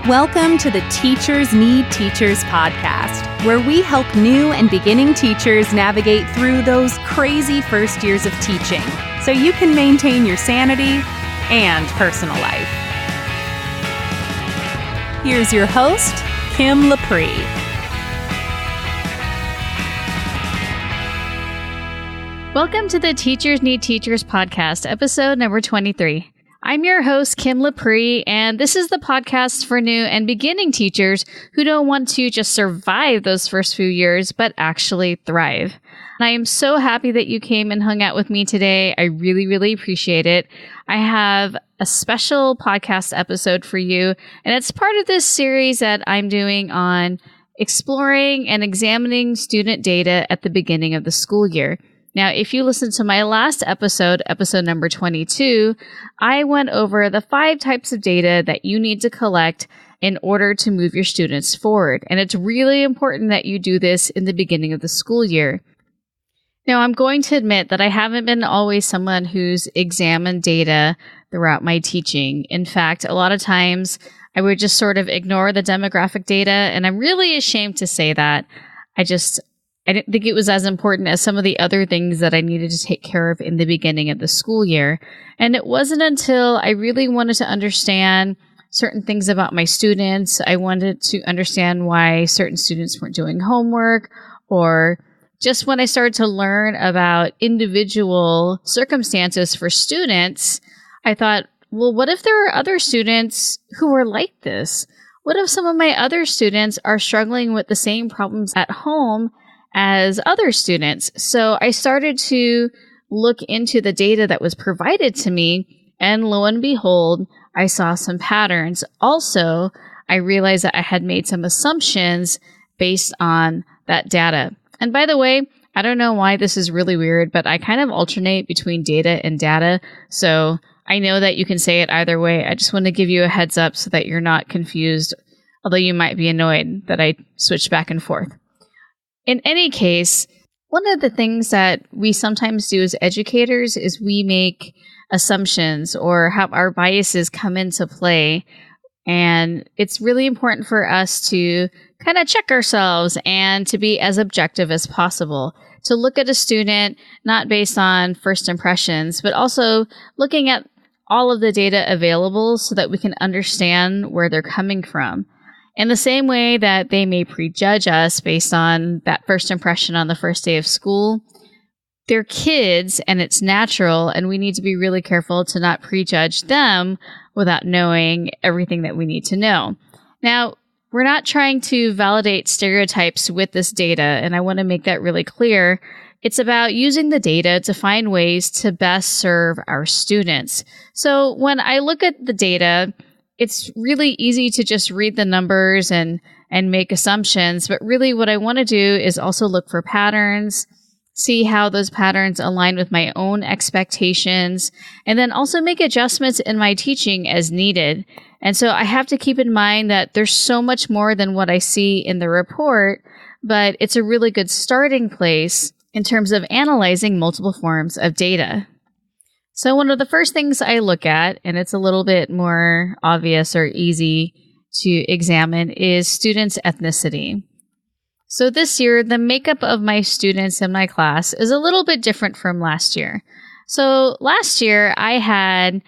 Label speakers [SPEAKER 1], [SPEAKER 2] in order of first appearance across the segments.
[SPEAKER 1] Welcome to the Teachers Need Teachers podcast, where we help new and beginning teachers navigate through those crazy first years of teaching so you can maintain your sanity and personal life. Here's your host, Kim Lapre.
[SPEAKER 2] Welcome to the Teachers Need Teachers podcast, episode number 23. I'm your host, Kim Lapre, and this is the podcast for new and beginning teachers who don't want to just survive those first few years, but actually thrive. And I am so happy that you came and hung out with me today. I really appreciate it. I have a special podcast episode for you, and it's part of this series that I'm doing on exploring and examining student data at the beginning of the school year. Now, if you listen to my last episode, episode number 22, I went over the 5 types of data that you need to collect in order to move your students forward. And it's really important that you do this in the beginning of the school year. Now, I'm going to admit that I haven't been always someone who's examined data throughout my teaching. In fact, a lot of times I would just sort of ignore the demographic data, and I'm really ashamed to say that. I didn't think it was as important as some of the other things that I needed to take care of in the beginning of the school year. And it wasn't until I really wanted to understand certain things about my students. I wanted to understand why certain students weren't doing homework, or just when I started to learn about individual circumstances for students, I thought, well, what if there are other students who are like this? What if some of my other students are struggling with the same problems at home as other students? So I started to look into the data that was provided to me, and lo and behold, I saw some patterns. Also, I realized that I had made some assumptions based on that data. And by the way, I don't know why this is really weird, but I kind of alternate between data and data. So I know that you can say it either way. I just want to give you a heads up so that you're not confused, although you might be annoyed that I switch back and forth. In any case, one of the things that we sometimes do as educators is we make assumptions or have our biases come into play. And it's really important for us to kind of check ourselves and to be as objective as possible, to look at a student not based on first impressions, but also looking at all of the data available so that we can understand where they're coming from. In the same way that they may prejudge us based on that first impression on the first day of school, they're kids and it's natural, and we need to be really careful to not prejudge them without knowing everything that we need to know. Now, we're not trying to validate stereotypes with this data, and I want to make that really clear. It's about using the data to find ways to best serve our students. So when I look at the data, it's really easy to just read the numbers and make assumptions, but really what I want to do is also look for patterns, see how those patterns align with my own expectations, and then also make adjustments in my teaching as needed. And so I have to keep in mind that there's so much more than what I see in the report, but it's a really good starting place in terms of analyzing multiple forms of data. So one of the first things I look at, and it's a little bit more obvious or easy to examine, is students' ethnicity. So this year, the makeup of my students in my class is a little bit different from last year. So last year, I had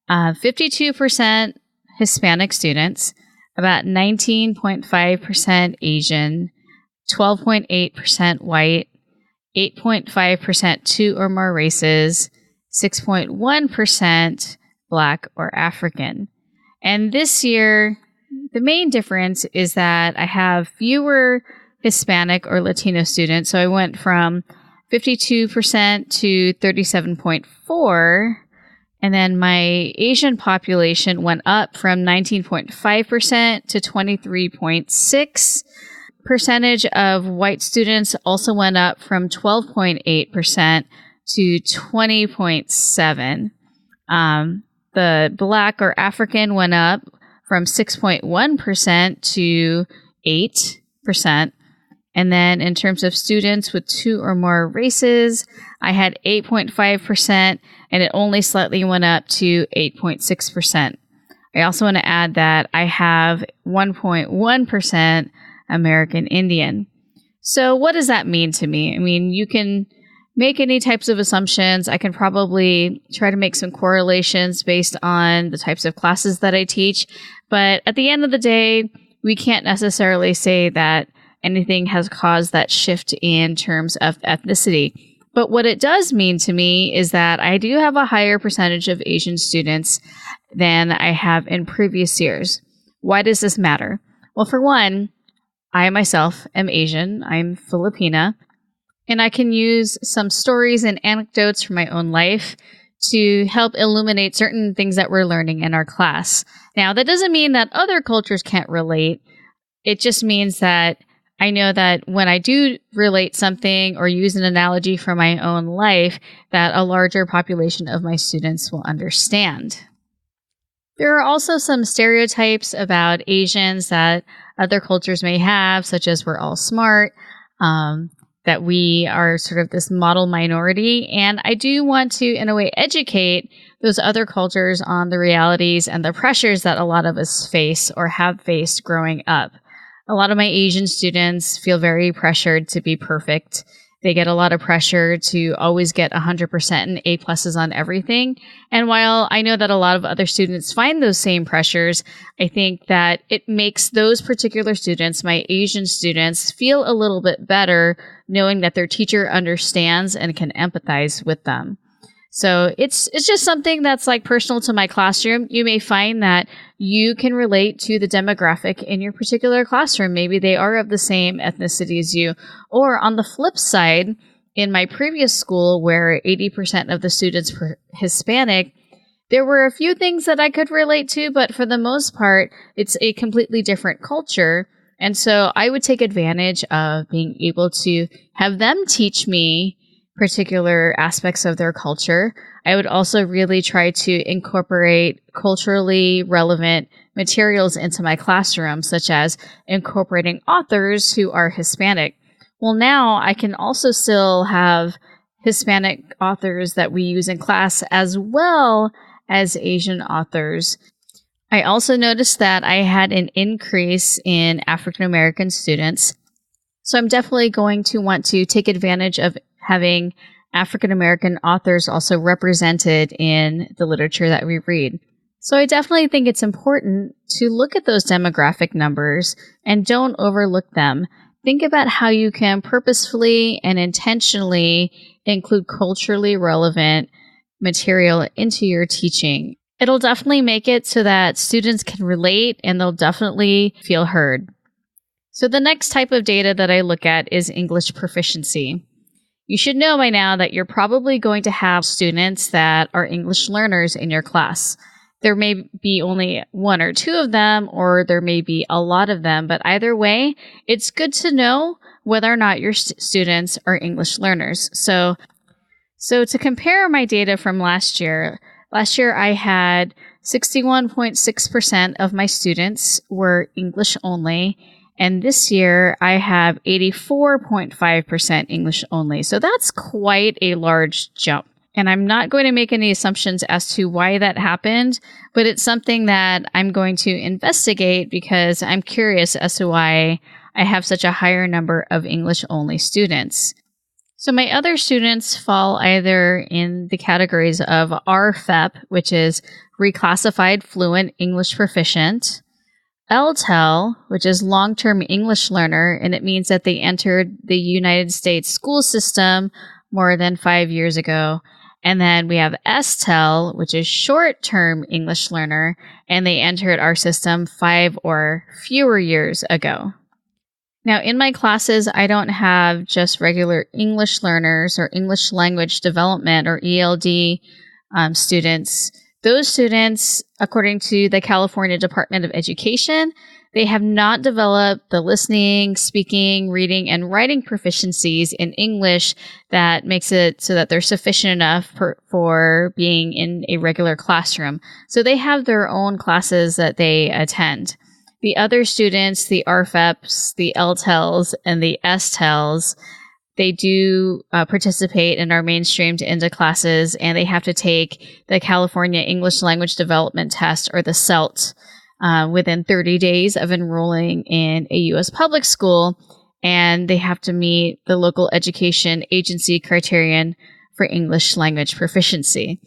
[SPEAKER 2] 52% Hispanic students, about 19.5% Asian, 12.8% white, 8.5% 2 or more races, 6.1% Black or African. And this year, the main difference is that I have fewer Hispanic or Latino students. So I went from 52% to 37.4%. And then my Asian population went up from 19.5% to 23.6%. Percentage of white students also went up from 12.8% to 20.7%. The Black or African went up from 6.1% to 8%. And then in terms of students with 2 or more races, I had 8.5%, and it only slightly went up to 8.6%. I also want to add that I have 1.1% American Indian. So what does that mean to me? I mean, you can make any types of assumptions. I can probably try to make some correlations based on the types of classes that I teach. But at the end of the day, we can't necessarily say that anything has caused that shift in terms of ethnicity. But what it does mean to me is that I do have a higher percentage of Asian students than I have in previous years. Why does this matter? Well, for one, I myself am Asian. I'm Filipina. And I can use some stories and anecdotes from my own life to help illuminate certain things that we're learning in our class. Now, that doesn't mean that other cultures can't relate. It just means that I know that when I do relate something or use an analogy from my own life, that a larger population of my students will understand. There are also some stereotypes about Asians that other cultures may have, such as we're all smart, that we are sort of this model minority. And I do want to, in a way, educate those other cultures on the realities and the pressures that a lot of us face or have faced growing up. A lot of my Asian students feel very pressured to be perfect. They get a lot of pressure to always get 100% and A+ on everything. And while I know that a lot of other students find those same pressures, I think that it makes those particular students, my Asian students, feel a little bit better knowing that their teacher understands and can empathize with them. So it's just something that's like personal to my classroom. You may find that you can relate to the demographic in your particular classroom. Maybe they are of the same ethnicity as you. Or on the flip side, in my previous school where 80% of the students were Hispanic, there were a few things that I could relate to, but for the most part, it's a completely different culture. And so I would take advantage of being able to have them teach me particular aspects of their culture. I would also really try to incorporate culturally relevant materials into my classroom, such as incorporating authors who are Hispanic. Well, now I can also still have Hispanic authors that we use in class as well as Asian authors. I also noticed that I had an increase in African American students. So I'm definitely going to want to take advantage of having African American authors also represented in the literature that we read. So I definitely think it's important to look at those demographic numbers and don't overlook them. Think about how you can purposefully and intentionally include culturally relevant material into your teaching. It'll definitely make it so that students can relate and they'll definitely feel heard. So the next type of data that I look at is English proficiency. You should know by now that you're probably going to have students that are English learners in your class. There may be only one or two of them, or there may be a lot of them, but either way, it's good to know whether or not your students are English learners. So to compare my data from last year I had 61.6% of my students were English only. And this year, I have 84.5% English only. So that's quite a large jump. And I'm not going to make any assumptions as to why that happened, but it's something that I'm going to investigate because I'm curious as to why I have such a higher number of English only students. So my other students fall either in the categories of RFEP, which is Reclassified Fluent English Proficient, LTEL, which is long-term English learner, and it means that they entered the United States school system more than 5 years ago. And then we have STEL, which is short-term English learner, and they entered our system 5 or fewer years ago. Now, in my classes, I don't have just regular English learners or English language development or ELD students. Those students, according to the California Department of Education, they have not developed the listening, speaking, reading, and writing proficiencies in English that makes it so that they're sufficient enough for being in a regular classroom. So they have their own classes that they attend. The other students, the RFEPs, the LTELs, and the STELs, they do participate and are mainstreamed into classes, and they have to take the California English Language Development Test, or the CELT, within 30 days of enrolling in a U.S. public school, and they have to meet the local education agency criterion for English language proficiency.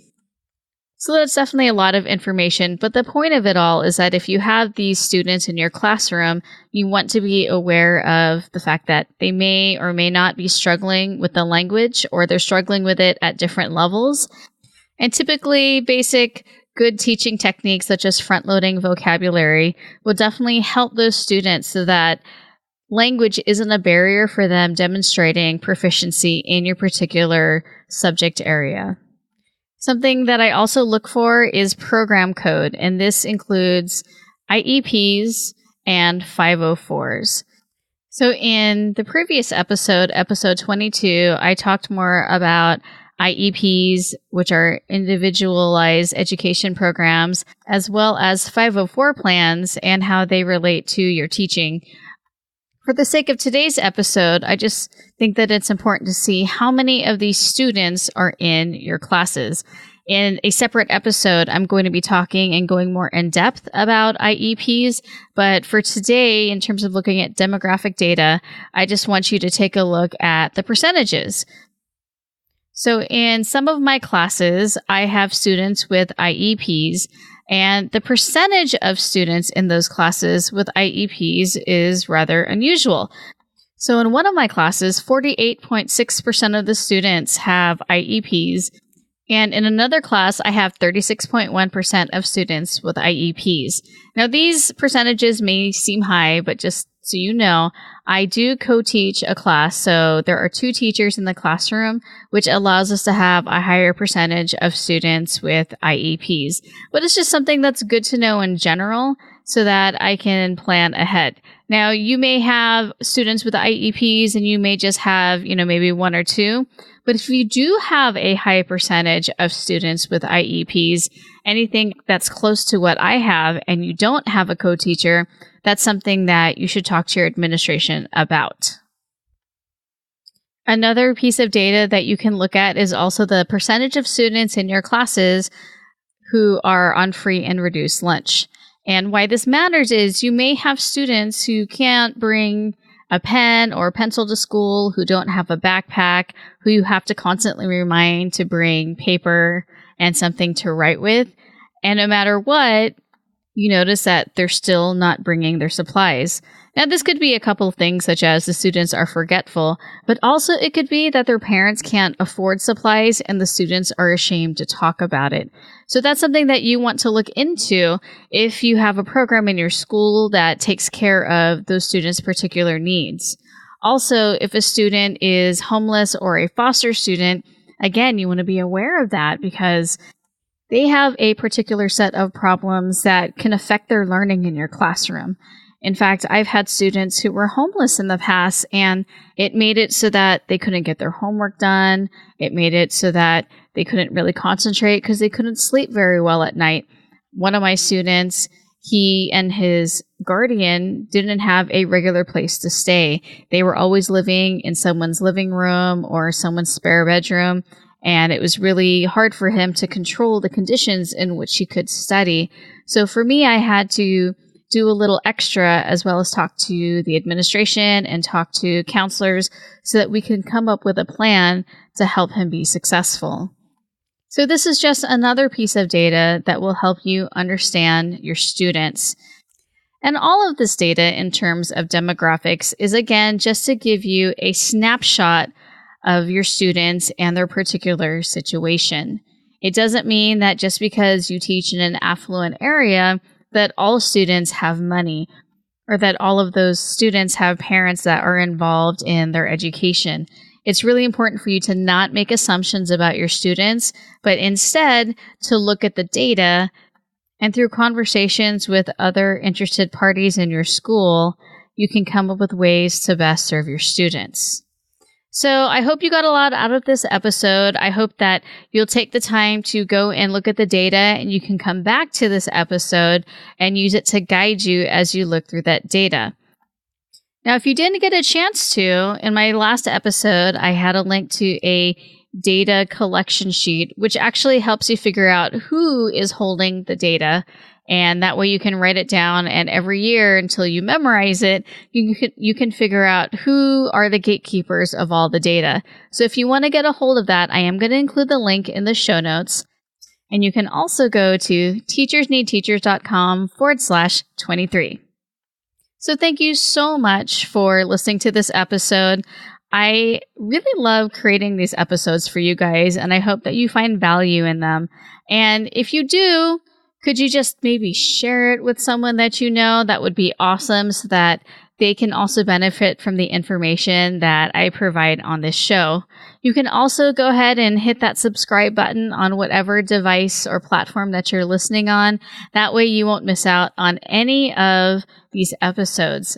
[SPEAKER 2] So that's definitely a lot of information, but the point of it all is that if you have these students in your classroom, you want to be aware of the fact that they may or may not be struggling with the language, or they're struggling with it at different levels. And typically, basic good teaching techniques such as front-loading vocabulary will definitely help those students so that language isn't a barrier for them demonstrating proficiency in your particular subject area. Something that I also look for is program code, and this includes IEPs and 504s. So in the previous episode, episode 22, I talked more about IEPs, which are individualized education programs, as well as 504 plans and how they relate to your teaching. For the sake of today's episode, I just think that it's important to see how many of these students are in your classes. In a separate episode, I'm going to be talking and going more in depth about IEPs, but for today, in terms of looking at demographic data, I just want you to take a look at the percentages. So in some of my classes, I have students with IEPs, and the percentage of students in those classes with IEPs is rather unusual. So in one of my classes, 48.6% of the students have IEPs, and in another class, I have 36.1% of students with IEPs. Now, these percentages may seem high, but just so you know, I do co-teach a class, so there are 2 teachers in the classroom, which allows us to have a higher percentage of students with IEPs. But it's just something that's good to know in general so that I can plan ahead. Now, you may have students with IEPs and you may just have, maybe 1 or 2. But if you do have a high percentage of students with IEPs, anything that's close to what I have, and you don't have a co-teacher, that's something that you should talk to your administration about. Another piece of data that you can look at is also the percentage of students in your classes who are on free and reduced lunch. And why this matters is you may have students who can't bring a pen or a pencil to school, who don't have a backpack, who you have to constantly remind to bring paper and something to write with. And no matter what, you notice that they're still not bringing their supplies. Now, this could be a couple of things, such as the students are forgetful, but also it could be that their parents can't afford supplies and the students are ashamed to talk about it. So that's something that you want to look into if you have a program in your school that takes care of those students' particular needs. Also, if a student is homeless or a foster student, again, you want to be aware of that because they have a particular set of problems that can affect their learning in your classroom. In fact, I've had students who were homeless in the past, and it made it so that they couldn't get their homework done. It made it so that they couldn't really concentrate because they couldn't sleep very well at night. One of my students, he and his guardian didn't have a regular place to stay. They were always living in someone's living room or someone's spare bedroom, and it was really hard for him to control the conditions in which he could study. So for me, I had to do a little extra, as well as talk to the administration and talk to counselors so that we can come up with a plan to help him be successful. So this is just another piece of data that will help you understand your students. And all of this data in terms of demographics is, again, just to give you a snapshot of your students and their particular situation. It doesn't mean that just because you teach in an affluent area that all students have money, or that all of those students have parents that are involved in their education. It's really important for you to not make assumptions about your students, but instead to look at the data, and through conversations with other interested parties in your school, you can come up with ways to best serve your students. So I hope you got a lot out of this episode. I hope that you'll take the time to go and look at the data, and you can come back to this episode and use it to guide you as you look through that data. Now, if you didn't get a chance to, in my last episode, I had a link to a data collection sheet, which actually helps you figure out who is holding the data. And that way you can write it down, and every year until you memorize it, you can figure out who are the gatekeepers of all the data. So if you want to get a hold of that, I am going to include the link in the show notes. And you can also go to teachersneedteachers.com/23. So thank you so much for listening to this episode. I really love creating these episodes for you guys, and I hope that you find value in them. And if you do, could you just maybe share it with someone that you know? That would be awesome, so that they can also benefit from the information that I provide on this show. You can also go ahead and hit that subscribe button on whatever device or platform that you're listening on. That way you won't miss out on any of these episodes.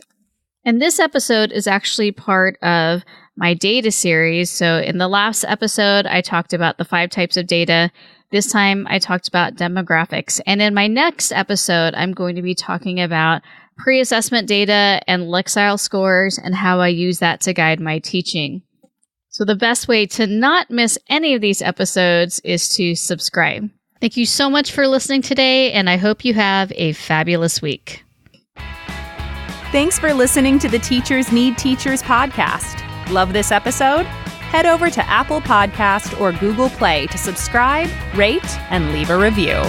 [SPEAKER 2] And this episode is actually part of my data series. So in the last episode, I talked about the 5 types of data. This time I talked about demographics. And in my next episode, I'm going to be talking about pre-assessment data and Lexile scores and how I use that to guide my teaching. So the best way to not miss any of these episodes is to subscribe. Thank you so much for listening today, and I hope you have a fabulous week.
[SPEAKER 1] Thanks for listening to the Teachers Need Teachers podcast. Love this episode? Head over to Apple Podcast or Google Play to subscribe, rate, and leave a review.